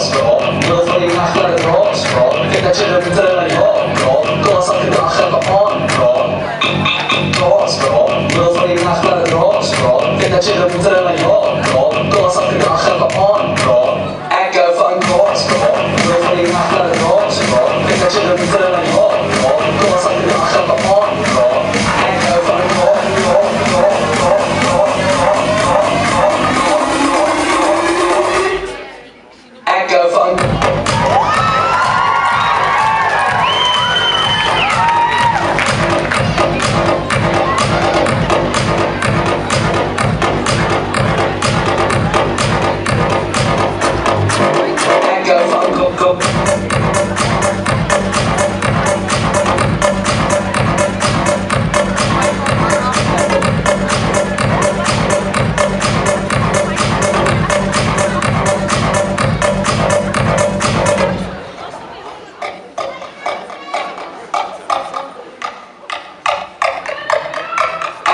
gas, bro. Wil van die nacht naar het roos, bro. Kijk dat je er niet in je hoofd, bro. Gas op de dag en on, bro. Gas, bro. Wil van die nacht naar het roos, bro. Kijk dat je er niet in je hoofd, bro. Gas op de dag en on, bro. Ik hou van gas, bro. Wil van die nacht naar het roos, bro. Kijk dat je er niet in je hoofd, bro. Gas op de dag en on, bro. Ik hou van gas, bro. Echo funk. Echo funk, go, go.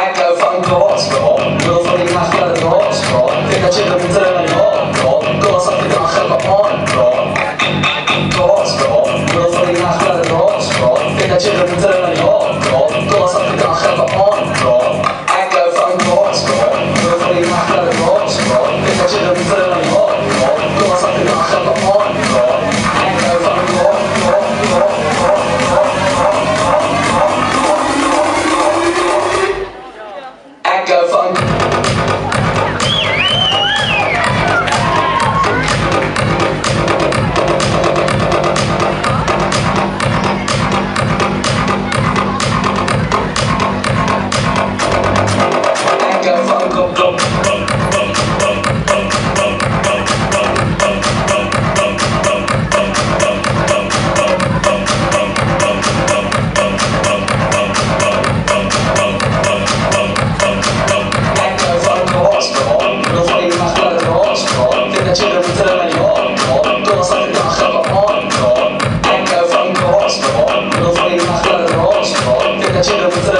Echo van gas, bro. Wil van die nacht naar het roos, bro. Denk dat je er niet in je hoofd, bro. Gas op de dag en on, bro. Gas, bro. Wil van die nacht naar het roos, bro. Denk dat je er niet in je hoofd, bro. Gas op de dag en on, bro. Echo van gas, bro. Wil van die nacht naar het roos, bro. Denk dat je er niet in je hoofd, bro. Gas op de dag en on, bro. Echo van gas, bro. Echo funk. Echo funk, go, go. Dat je er niet in je hoofd, bro. Gas op de dag en on, bro. Echo van gas, bro. Wil van die nacht naar het roos, bro. Denk dat je er niet in